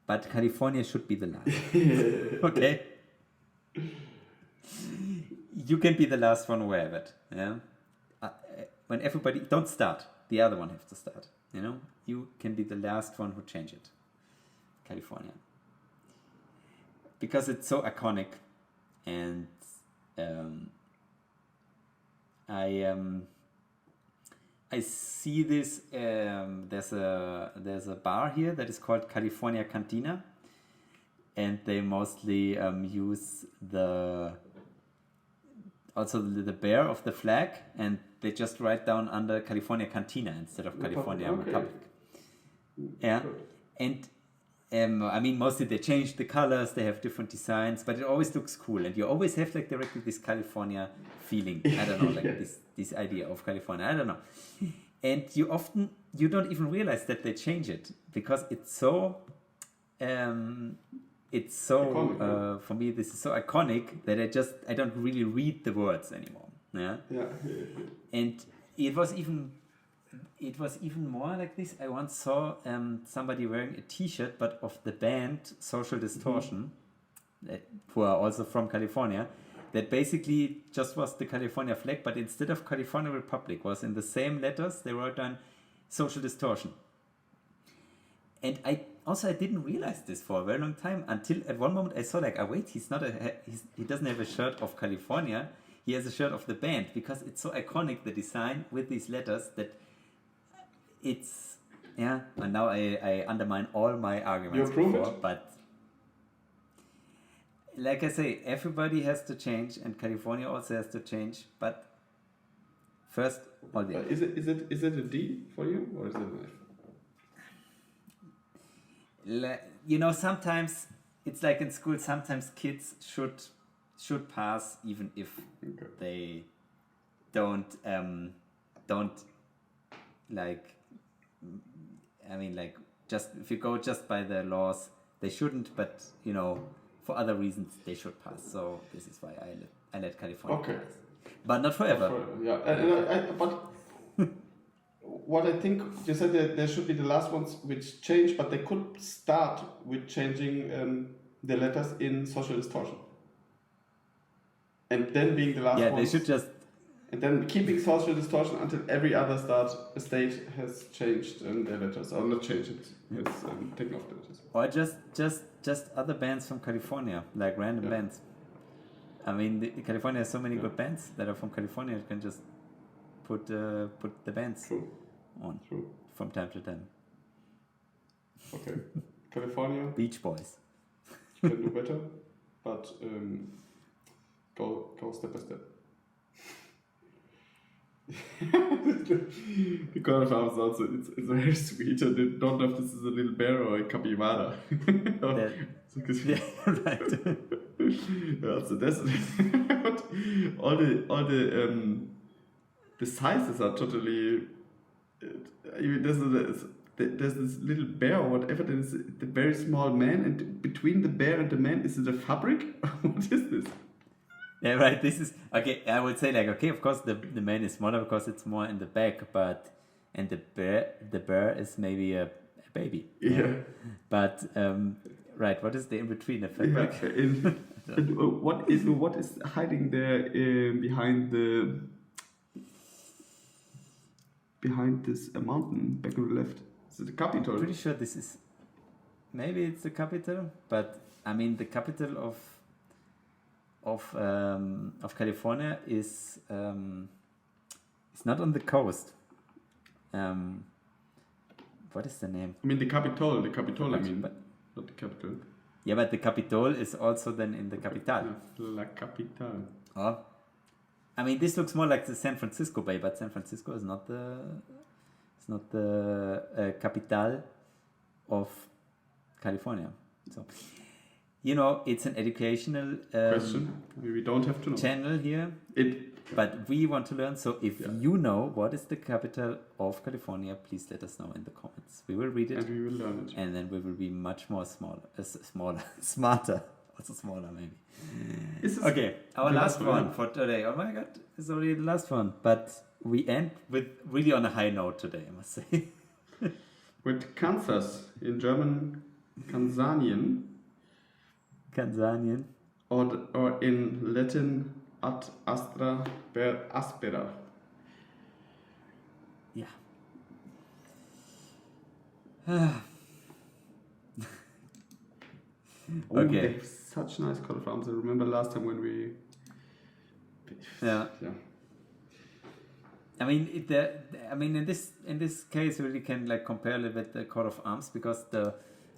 but California should be the last. Okay, you can be the last one who have it. Yeah. When everybody don't start, the other one has to start. You know, you can be the last one who change it. California, because it's so iconic, and I see this. There's a bar here that is called California Cantina, and they mostly use the bear of the flag, and they just write down under California Cantina instead of California Republic. Yeah, and I mean mostly they change the colors, they have different designs, but it always looks cool, and you always have like directly this California feeling. I don't know, like this idea of California. I don't know, and you don't even realize that they change it because it's so. For me this is so iconic that I don't really read the words anymore. Yeah. And it was even more like this. I once saw somebody wearing a T-shirt, but of the band Social Distortion, who are also from California, that basically just was the California flag, but instead of California Republic was in the same letters they wrote down Social Distortion. And I didn't realize this for a very long time until at one moment I saw like, wait, he doesn't have a shirt of California. He has a shirt of the band, because it's so iconic, the design with these letters, that it's, and now I undermine all my arguments before, but like I say, everybody has to change, and California also has to change, but first, all the Is it a D for you, or is it an F? You know, sometimes it's like in school, sometimes kids should pass even if they don't like, I mean, like, just if you go just by the laws, they shouldn't, but you know, for other reasons they should pass. So this is why I let California pass, but not forever. But what I think you said, that there should be the last ones which change, but they could start with changing the letters in Social Distortion, and then being the last ones. Yeah, they should just. And then keeping Social Distortion until every other state has changed their letters, or not changed it, it's taken off the letters. Or just other bands from California, like random bands. I mean, California has so many good bands that are from California. You can just put the bands on from time to time. Okay, California. Beach Boys. You can do better, but go step by step. The coat of arms also, it's very sweet, and I don't know if this is a little bear or a capybara. Yeah, right. Yeah, so that's all the the sizes are totally. There's this little bear or whatever. There's the very small man, and between the bear and the man is it a fabric? What is this? Yeah, right. This is okay. I would say like okay, of course the man is smaller because it's more in the back, and the bear is maybe a baby. Yeah. But right, what is the in between the fabric? Yeah. What is hiding there behind this mountain back on the left? Is it the Capitol? Pretty sure this is maybe it's the capital, but I mean the capital of California is not on the coast. What is the name? I mean the Capitol. The Capitol. I But- mean, but- not the capital. Yeah, but the Capitol is also then in the capital. La Capital. Oh. I mean, this looks more like the San Francisco Bay, but San Francisco is not the capital of California. So, you know, it's an educational Question. We don't have to know. channel here, It. but we want to learn. So, if Yeah. you know what is the capital of California, please let us know in the comments. We will read it, And we will learn it. and then we will be much more smarter, also smaller maybe. Is this Okay, our the last last one one? for today. Oh my god, it's already the last one. But we end with really on a high note today, I must say. with Kansas in German, Kansanian, Tanzanian. or in Latin, ad astra per aspera. Yeah. Oh, Okay. they have such nice coat of arms. I remember last time when we. Yeah. Yeah. I mean, in this case, we really can like compare a little bit the coat of arms because the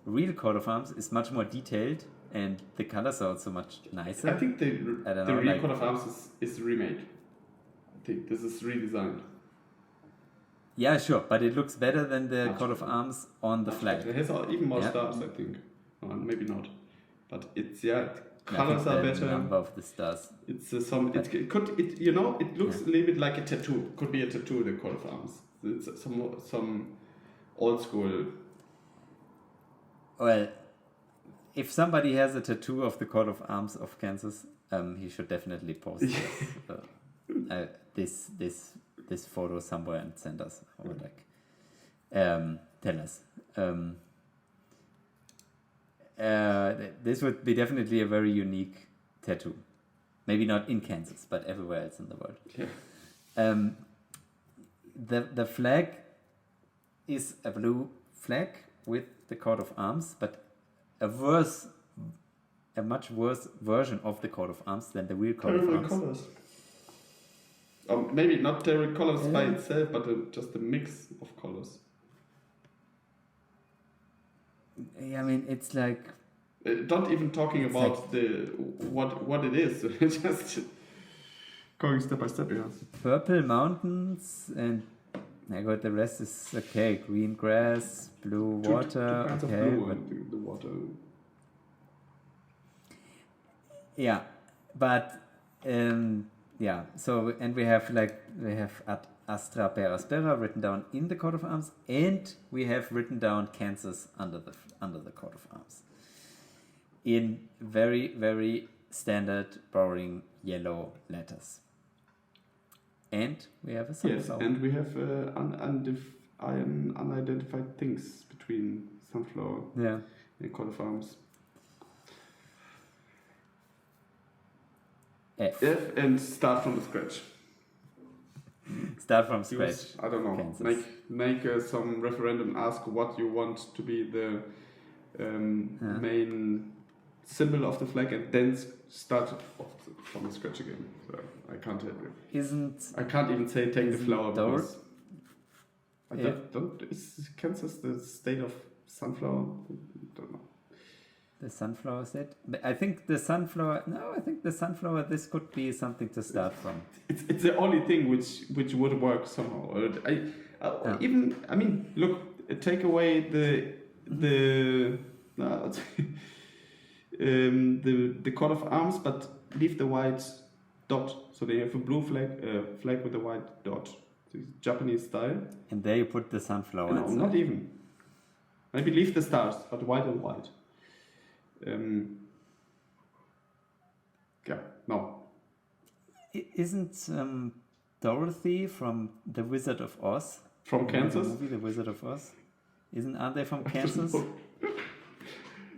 real coat of arms is much more detailed and the colors are also much nicer. I think I don't the know, real like- coat of arms is remade. I think this is redesigned. Yeah, sure, but it looks better than the Much coat of better. arms on the flag. It has even more Yeah. stars, I think. Or maybe not. But it's, I think colors are the better. number of the stars. It's it looks a little bit like a tattoo. Could be a tattoo, the coat of arms. It's some old school. Well, if somebody has a tattoo of the coat of arms of Kansas, he should definitely post this photo somewhere and send us or like tell us. This would be definitely a very unique tattoo. Maybe not in Kansas, but everywhere else in the world. Yeah. The flag is a blue flag with the coat of arms, but a much worse version of the coat of arms than the real coat of Terrible arms. colors. Maybe not terrible colors by itself, but just a mix of colors. Yeah, I mean, it's like Not even talking It's about what it is. Just going step by step. Yeah. purple mountains and I got the rest is okay. Green grass, blue Two water. kinds Okay, of blue but and the water. yeah, but yeah. So and we have ad astra per aspera written down in the coat of arms, and we have written down Kansas under the coat of arms in very very standard boring yellow letters. And we have a Yes, sunflower. and we have unidentified things between sunflower Yeah. and coat of arms. F. F and start from the scratch. Start from scratch. Use, I don't know. Kansas. Make some referendum. Ask what you want to be the main symbol of the flag, and then start from the scratch again. So I can't help you. I can't even say take the Isn't flower Dor- because I don't. Is Kansas the state of sunflower? Don't know. The sunflower set. But I think the sunflower. No, I think the sunflower. This could be something to start from. It's the only thing which would work somehow. Even I mean, look, take away the coat of arms, but leave the white dot. So they have a blue flag with a white dot. It's Japanese style. And there you put the sunflower. No, not even. Maybe leave the stars, but white and white. Yeah, no. Isn't Dorothy from The Wizard of Oz? From Kansas? The movie The Wizard of Oz? Aren't they from Kansas?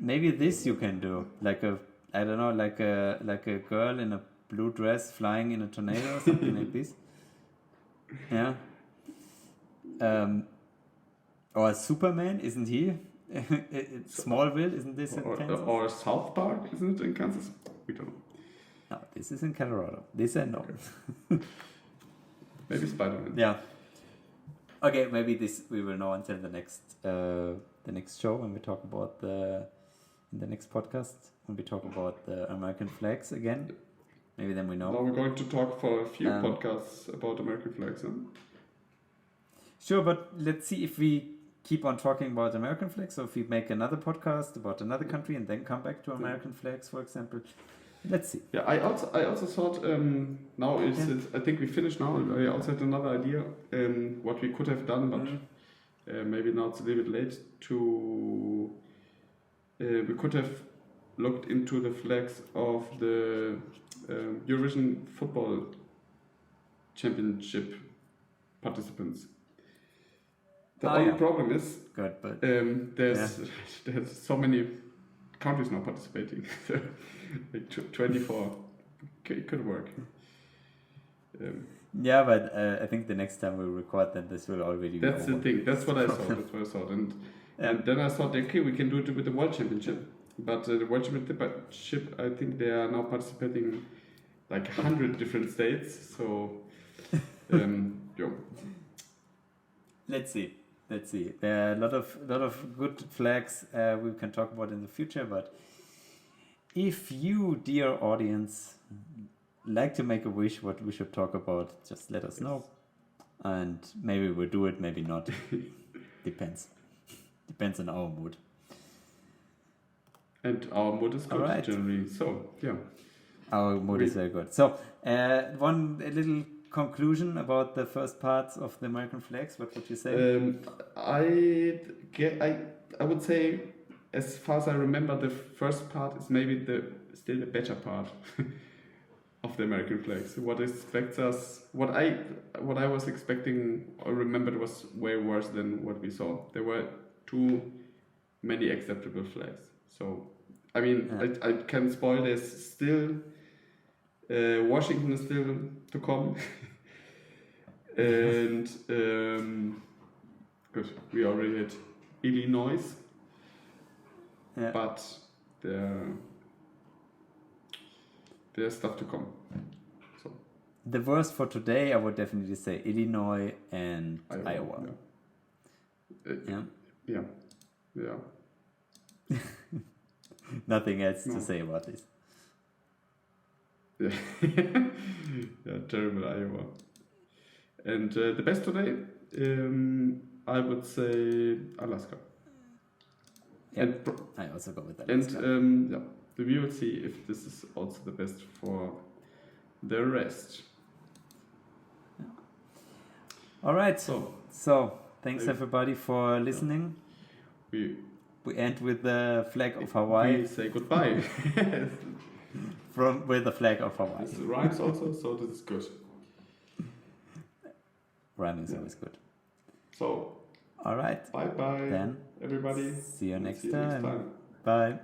Maybe this you can do, like a girl in a blue dress flying in a tornado or something like this. Yeah. Or Superman, isn't he? Smallville, isn't this in Kansas? Or South Park, isn't it in Kansas? We don't know. No, this is in Colorado. This I know. Maybe Spider-Man. Yeah. Okay, maybe this we will know until the next show when we talk about in the next podcast when we talk about the American flags again. Maybe then we know. Now we're going to talk for a few podcasts about American flags, huh? Sure, but let's see if we keep on talking about American flags, or if we make another podcast about another country and then come back to American flags, for example. Let's see. Yeah, I also thought now I think we finished now. I also had another idea what we could have done, but maybe now it's a little bit late to. We could have looked into the flags of the Eurovision Football Championship participants. The only problem is good, but there's so many countries now participating. Like 24. It could work. Yeah, but I think the next time we record, then this will already be That's over. the thing. That's what I thought. That's what I thought. And then I thought, okay, we can do it with the World Championship. But the World Championship, I think they are now participating like 100 different states. So, Let's see. There are a lot of good flags we can talk about in the future. But if you, dear audience, like to make a wish what we should talk about, just let us know, and maybe we'll do it, maybe not. Depends on our mood. And our mood is good, right. generally. So, yeah. Our mood is very good. So, a little conclusion about the first parts of the American flags. What would you say? I would say, as far as I remember, the first part is maybe still the better part of the American flags. What expects us? What I was expecting or remembered was way worse than what we saw. There were too many acceptable flags. So, I mean, I can spoil. There's still Washington is still to come, and good. We already had Illinois, but there's stuff to come. So the worst for today, I would definitely say Illinois and Iowa. Yeah. Nothing else to say about this. Yeah, terrible Iowa. And the best today, I would say Alaska. Yeah, I also go with that. And we will see if this is also the best for the rest. Yeah. All right. So thanks everybody for listening. We end with the flag of Hawaii. We say goodbye. With the flag of Hawaii. This rhymes also, so this is good. Rhyming is always good. So, all right. bye bye. Then, everybody. See you next time. Bye.